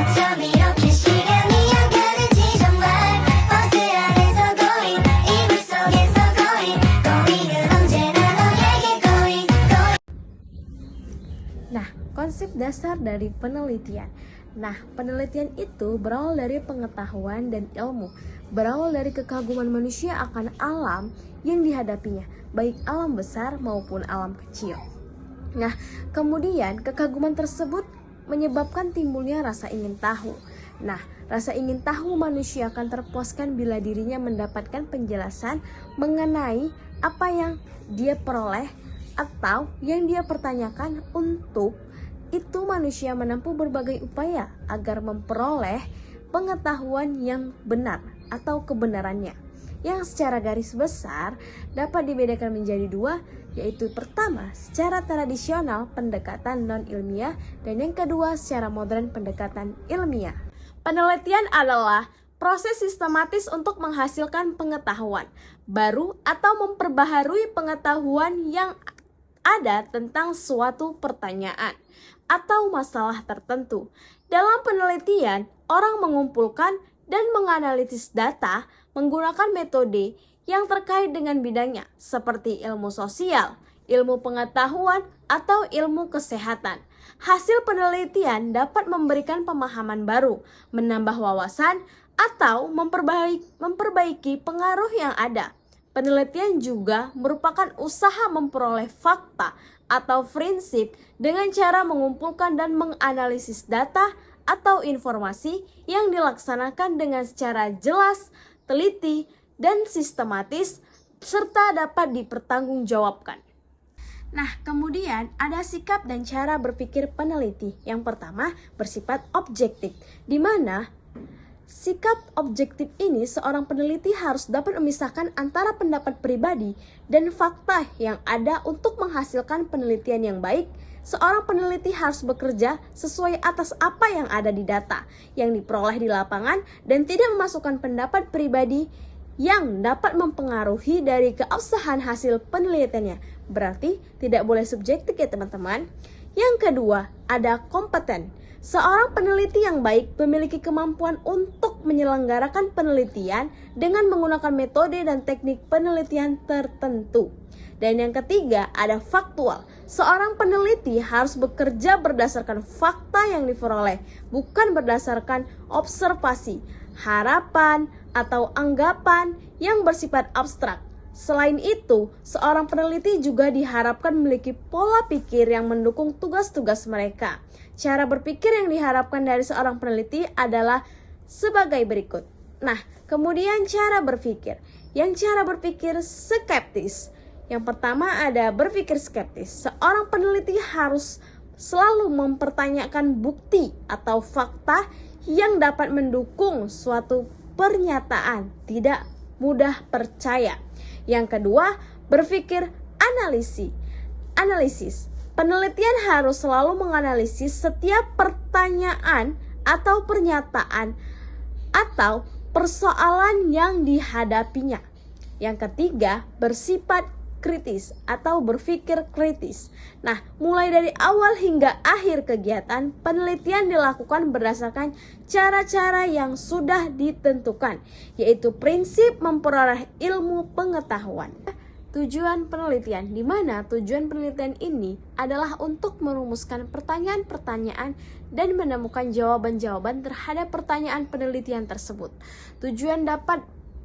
어쩜 이렇게 시간이 안 가는지 정말 버스 안에서 going 이불 속에서 going은 언제나 너에게 going. Nah, konsep dasar dari penelitian. Nah, penelitian itu berawal dari pengetahuan dan ilmu, berawal dari kekaguman manusia akan alam yang dihadapinya, baik alam besar maupun alam kecil. Nah, kemudian kekaguman tersebut menyebabkan timbulnya rasa ingin tahu. Nah, rasa ingin tahu manusia akan terpuaskan bila dirinya mendapatkan penjelasan mengenai apa yang dia peroleh atau yang dia pertanyakan. Untuk itu manusia menempuh berbagai upaya agar memperoleh pengetahuan yang benar atau kebenarannya, yang secara garis besar dapat dibedakan menjadi dua, yaitu pertama secara tradisional pendekatan non-ilmiah dan yang kedua secara modern pendekatan ilmiah. Penelitian adalah proses sistematis untuk menghasilkan pengetahuan baru atau memperbaharui pengetahuan yang ada tentang suatu pertanyaan atau masalah tertentu. Dalam penelitian, orang mengumpulkan dan menganalisis data menggunakan metode yang terkait dengan bidangnya, seperti ilmu sosial, ilmu pengetahuan, atau ilmu kesehatan. Hasil penelitian dapat memberikan pemahaman baru, menambah wawasan, atau memperbaiki pengaruh yang ada. Penelitian juga merupakan usaha memperoleh fakta atau prinsip dengan cara mengumpulkan dan menganalisis data atau informasi yang dilaksanakan dengan secara jelas, teliti, dan sistematis, serta dapat dipertanggungjawabkan. Nah, kemudian ada sikap dan cara berpikir peneliti. Yang pertama, bersifat objektif, di mana sikap objektif ini seorang peneliti harus dapat memisahkan antara pendapat pribadi dan fakta yang ada untuk menghasilkan penelitian yang baik. Seorang peneliti harus bekerja sesuai atas apa yang ada di data yang diperoleh di lapangan dan tidak memasukkan pendapat pribadi yang dapat mempengaruhi dari keabsahan hasil penelitiannya. Berarti tidak boleh subjektif ya teman-teman. Yang kedua, ada kompeten. Seorang peneliti yang baik memiliki kemampuan untuk menyelenggarakan penelitian dengan menggunakan metode dan teknik penelitian tertentu. Dan yang ketiga, ada faktual. Seorang peneliti harus bekerja berdasarkan fakta yang diperoleh, bukan berdasarkan observasi, harapan, atau anggapan yang bersifat abstrak. Selain itu, seorang peneliti juga diharapkan memiliki pola pikir yang mendukung tugas-tugas mereka. Cara berpikir yang diharapkan dari seorang peneliti adalah sebagai berikut. Nah, kemudian cara berpikir. Yang cara berpikir skeptis. Yang pertama ada berpikir skeptis. Seorang peneliti harus selalu mempertanyakan bukti atau fakta yang dapat mendukung suatu pernyataan, tidak mudah percaya. Yang kedua, berpikir analisis. Penelitian harus selalu menganalisis setiap pertanyaan atau pernyataan atau persoalan yang dihadapinya. Yang ketiga, bersifat kritis atau berpikir kritis. Nah, mulai dari awal hingga akhir kegiatan, penelitian dilakukan berdasarkan cara-cara yang sudah ditentukan, yaitu prinsip memperoleh ilmu pengetahuan. Tujuan penelitian, di mana tujuan penelitian ini adalah untuk merumuskan pertanyaan-pertanyaan dan menemukan jawaban-jawaban terhadap pertanyaan penelitian tersebut. Tujuan dapat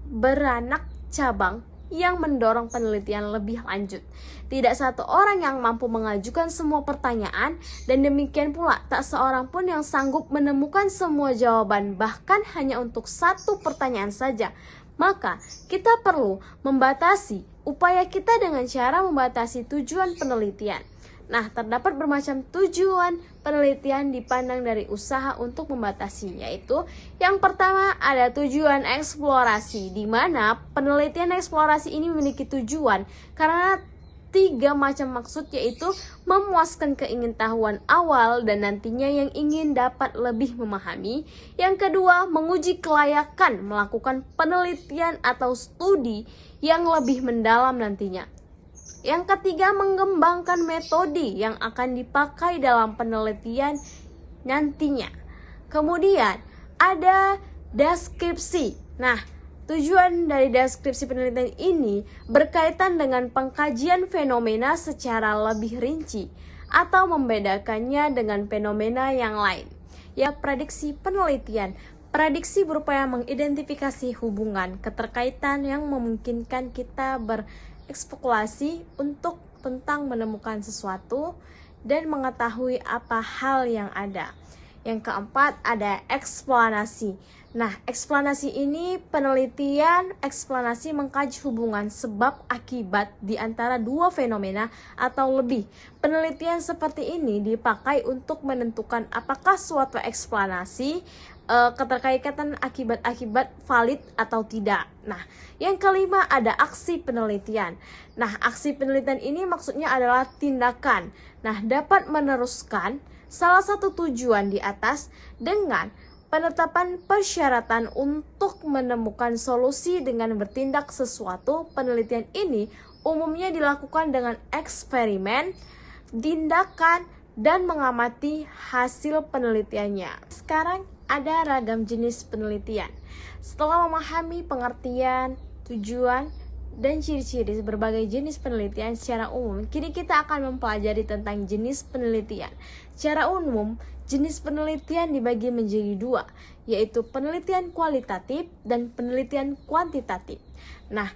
beranak cabang yang mendorong penelitian lebih lanjut. Tidak satu orang yang mampu mengajukan semua pertanyaan, dan demikian pula tak seorang pun yang sanggup menemukan semua jawaban, bahkan hanya untuk satu pertanyaan saja. Maka kita perlu membatasi upaya kita dengan cara membatasi tujuan penelitian. Nah, terdapat bermacam tujuan penelitian dipandang dari usaha untuk membatasinya, yaitu yang pertama ada tujuan eksplorasi, di mana penelitian eksplorasi ini memiliki tujuan karena 3 macam maksud, yaitu memuaskan keingintahuan awal dan nantinya yang ingin dapat lebih memahami. Yang kedua, menguji kelayakan melakukan penelitian atau studi yang lebih mendalam nantinya. Yang ketiga, mengembangkan metode yang akan dipakai dalam penelitian nantinya. Kemudian ada deskripsi. Nah, tujuan dari deskripsi penelitian ini berkaitan dengan pengkajian fenomena secara lebih rinci atau membedakannya dengan fenomena yang lain. Ya, prediksi penelitian. Prediksi berupaya mengidentifikasi hubungan keterkaitan yang memungkinkan kita berekspekulasi untuk tentang menemukan sesuatu dan mengetahui apa hal yang ada. Yang keempat ada eksplanasi. Nah, eksplanasi ini penelitian eksplanasi mengkaji hubungan sebab akibat di antara dua fenomena atau lebih. Penelitian seperti ini dipakai untuk menentukan apakah suatu eksplanasi keterkaitan akibat-akibat valid atau tidak. Nah, yang kelima ada aksi penelitian. Nah, aksi penelitian ini maksudnya adalah tindakan. Nah, dapat meneruskan salah satu tujuan di atas dengan penetapan persyaratan untuk menemukan solusi dengan bertindak sesuatu. Penelitian ini umumnya dilakukan dengan eksperimen, tindakan, dan mengamati hasil penelitiannya. Sekarang ada ragam jenis penelitian. Setelah memahami pengertian, tujuan, dan ciri-ciri berbagai jenis penelitian secara umum, kini kita akan mempelajari tentang jenis penelitian. Secara umum, jenis penelitian dibagi menjadi dua, yaitu penelitian kualitatif dan penelitian kuantitatif. Nah,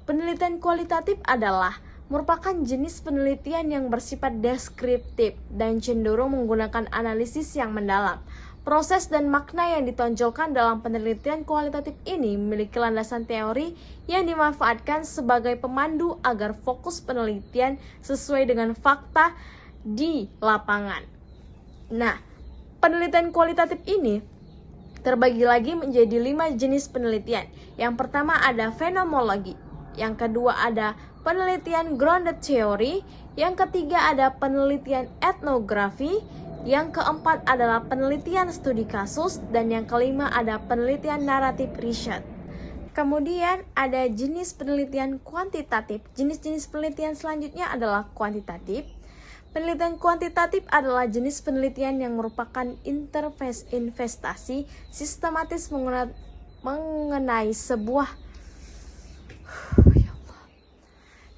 penelitian kualitatif adalah merupakan jenis penelitian yang bersifat deskriptif dan cenderung menggunakan analisis yang mendalam. Proses dan makna yang ditonjolkan dalam penelitian kualitatif ini memiliki landasan teori yang dimanfaatkan sebagai pemandu agar fokus penelitian sesuai dengan fakta di lapangan. Nah, penelitian kualitatif ini terbagi lagi menjadi 5 jenis penelitian. Yang pertama ada fenomenologi, yang kedua ada penelitian grounded theory, yang ketiga ada penelitian etnografi, yang keempat adalah penelitian studi kasus, dan yang kelima ada penelitian naratif research. Kemudian ada jenis penelitian kuantitatif. Jenis-jenis penelitian selanjutnya adalah kuantitatif. Penelitian kuantitatif adalah jenis penelitian yang merupakan investasi sistematis mengenai sebuah.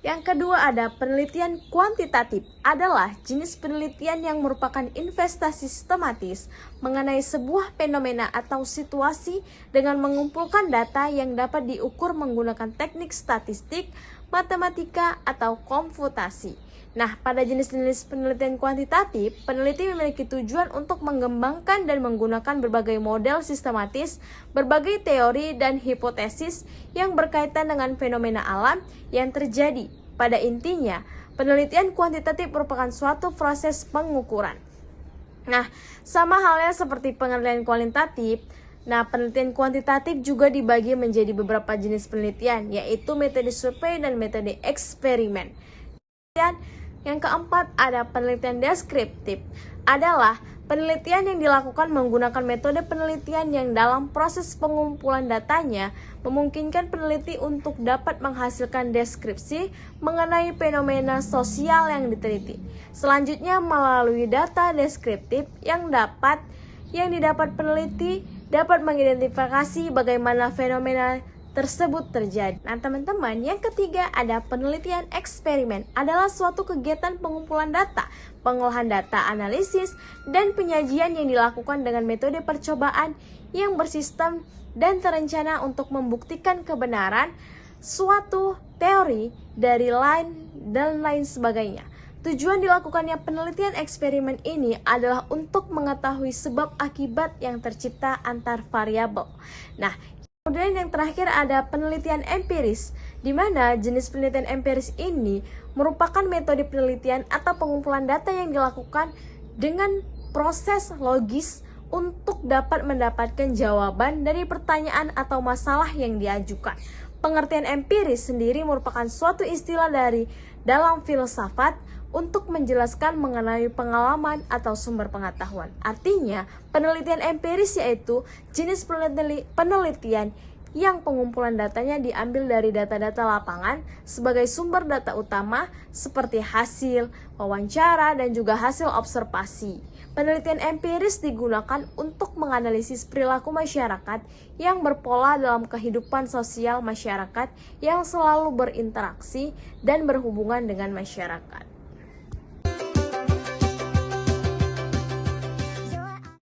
Yang kedua ada penelitian kuantitatif, adalah jenis penelitian yang merupakan investasi sistematis mengenai sebuah fenomena atau situasi dengan mengumpulkan data yang dapat diukur menggunakan teknik statistik, matematika, atau komputasi. Nah, pada jenis-jenis penelitian kuantitatif, peneliti memiliki tujuan untuk mengembangkan dan menggunakan berbagai model sistematis, berbagai teori dan hipotesis yang berkaitan dengan fenomena alam yang terjadi. Pada intinya, penelitian kuantitatif merupakan suatu proses pengukuran. Nah, sama halnya seperti penelitian kualitatif, penelitian kuantitatif juga dibagi menjadi beberapa jenis penelitian, yaitu metode survei dan metode eksperimen. Dan yang keempat ada penelitian deskriptif, adalah penelitian yang dilakukan menggunakan metode penelitian yang dalam proses pengumpulan datanya memungkinkan peneliti untuk dapat menghasilkan deskripsi mengenai fenomena sosial yang diteliti. Selanjutnya melalui data deskriptif yang didapat peneliti dapat mengidentifikasi bagaimana fenomena tersebut terjadi. Nah, teman-teman, yang ketiga ada penelitian eksperimen, adalah suatu kegiatan pengumpulan data, pengolahan data, analisis, dan penyajian yang dilakukan dengan metode percobaan yang bersistem dan terencana untuk membuktikan kebenaran suatu teori dari lain sebagainya. Tujuan dilakukannya penelitian eksperimen ini adalah untuk mengetahui sebab akibat yang tercipta antar variabel. Nah, kemudian yang terakhir ada penelitian empiris, di mana jenis penelitian empiris ini merupakan metode penelitian atau pengumpulan data yang dilakukan dengan proses logis untuk dapat mendapatkan jawaban dari pertanyaan atau masalah yang diajukan. Pengertian empiris sendiri merupakan suatu istilah dari dalam filsafat untuk menjelaskan mengenai pengalaman atau sumber pengetahuan. Artinya, penelitian empiris yaitu jenis penelitian yang pengumpulan datanya diambil dari data-data lapangan sebagai sumber data utama seperti hasil wawancara dan juga hasil observasi. Penelitian empiris digunakan untuk menganalisis perilaku masyarakat yang berpola dalam kehidupan sosial masyarakat yang selalu berinteraksi dan berhubungan dengan masyarakat.